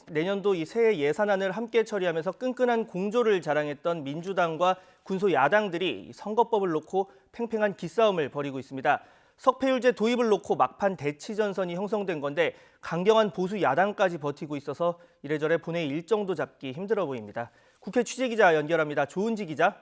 내년도 이 새해 예산안을 함께 처리하면서 끈끈한 공조를 자랑했던 민주당과 군소 야당들이 선거법을 놓고 팽팽한 기싸움을 벌이고 있습니다. 석패율제 도입을 놓고 막판 대치전선이 형성된 건데 강경한 보수 야당까지 버티고 있어서 이래저래 본회의 일정도 잡기 힘들어 보입니다. 국회 취재기자 연결합니다. 조은지 기자.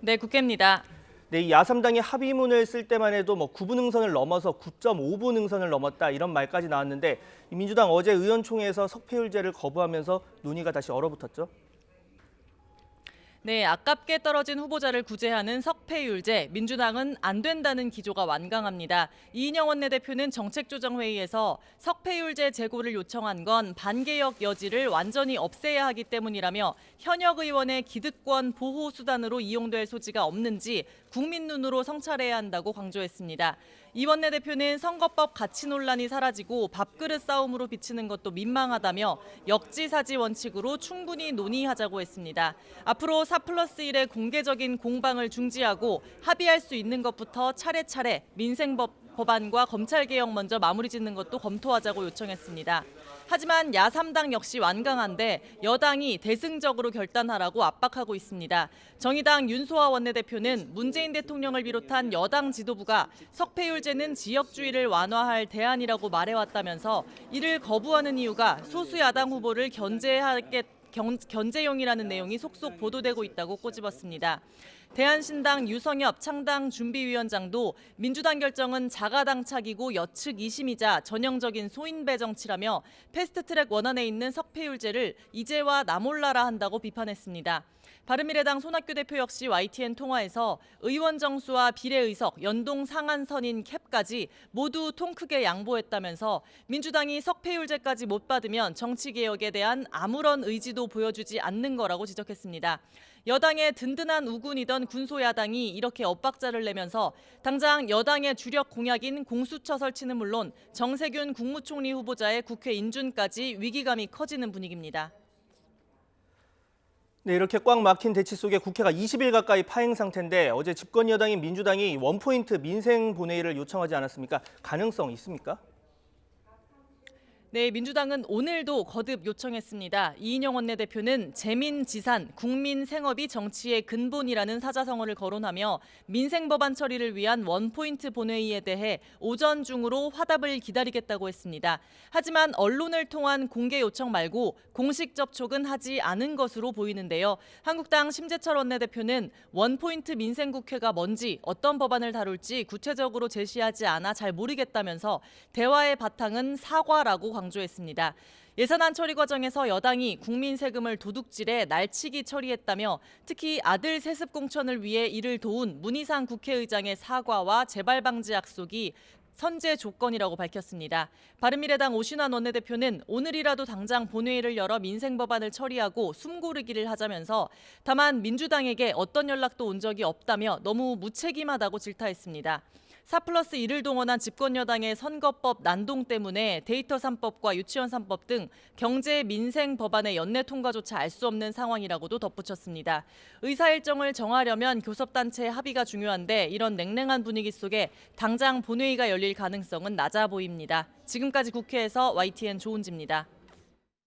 네, 국회입니다. 네, 이 야3당이 합의문을 쓸 때만 해도 9분 응선을 넘어서 9.5분 응선을 넘었다 이런 말까지 나왔는데 민주당 어제 의원총회에서 석패율제를 거부하면서 논의가 다시 얼어붙었죠. 네, 아깝게 떨어진 후보자를 구제하는 석패율제, 민주당은 안 된다는 기조가 완강합니다. 이인영 원내대표는 정책조정회의에서 석패율제 제고를 요청한 건 반개혁 여지를 완전히 없애야 하기 때문이라며 현역 의원의 기득권 보호 수단으로 이용될 소지가 없는지 국민 눈으로 성찰해야 한다고 강조했습니다. 이 원내대표는 선거법 가치 논란이 사라지고 밥그릇 싸움으로 비치는 것도 민망하다며 역지사지 원칙으로 충분히 논의하자고 했습니다. 앞으로 4+1의 공개적인 공방을 중지하고 합의할 수 있는 것부터 차례차례 민생법안과 검찰개혁 먼저 마무리 짓는 것도 검토하자고 요청했습니다. 하지만 야3당 역시 완강한데 여당이 대승적으로 결단하라고 압박하고 있습니다. 정의당 윤소아 원내대표는 문재인 대통령을 비롯한 여당 지도부가 석패율제는 지역주의를 완화할 대안이라고 말해왔다면서 이를 거부하는 이유가 소수 야당 후보를 견제용이라는 내용이 속속 보도되고 있다고 꼬집었습니다. 대한신당 유성엽 창당 준비위원장도 민주당 결정은 자가당착이고 여측 2심이자 전형적인 소인배 정치라며 패스트트랙 원안에 있는 석패율제를 이제와 나몰라라 한다고 비판했습니다. 바른미래당 손학규 대표 역시 YTN 통화에서 의원 정수와 비례의석, 연동 상한선인 캡까지 모두 통 크게 양보했다면서 민주당이 석패율제까지 못 받으면 정치개혁에 대한 아무런 의지도 보여주지 않는 거라고 지적했습니다. 여당의 든든한 우군이던 군소야당이 이렇게 엇박자를 내면서 당장 여당의 주력 공약인 공수처 설치는 물론 정세균 국무총리 후보자의 국회 인준까지 위기감이 커지는 분위기입니다. 네, 이렇게 꽉 막힌 대치 속에 국회가 20일 가까이 파행 상태인데 어제 집권 여당인 민주당이 원포인트 민생 본회의를 요청하지 않았습니까? 가능성 있습니까? 네, 민주당은 오늘도 거듭 요청했습니다. 이인영 원내대표는 재민지산, 국민생업이 정치의 근본이라는 사자성어를 거론하며 민생법안 처리를 위한 원포인트 본회의에 대해 오전 중으로 화답을 기다리겠다고 했습니다. 하지만 언론을 통한 공개 요청 말고 공식 접촉은 하지 않은 것으로 보이는데요. 한국당 심재철 원내대표는 원포인트 민생국회가 뭔지 어떤 법안을 다룰지 구체적으로 제시하지 않아 잘 모르겠다면서 대화의 바탕은 사과라고 강조했습니다. 예산안 처리 과정에서 여당이 국민 세금을 도둑질해 날치기 처리했다며 특히 아들 세습 공천을 위해 이를 도운 문희상 국회의장의 사과와 재발 방지 약속이 선제 조건이라고 밝혔습니다. 바른미래당 오신환 원내대표는 오늘이라도 당장 본회의를 열어 민생 법안을 처리하고 숨고르기를 하자면서 다만 민주당에게 어떤 연락도 온 적이 없다며 너무 무책임하다고 질타했습니다. 4+1을 동원한 집권 여당의 선거법 난동 때문에 데이터 3법과 유치원 3법 등 경제 민생 법안의 연내 통과조차 알 수 없는 상황이라고도 덧붙였습니다. 의사 일정을 정하려면 교섭단체의 합의가 중요한데 이런 냉랭한 분위기 속에 당장 본회의가 열릴 가능성은 낮아 보입니다. 지금까지 국회에서 YTN 조은지입니다.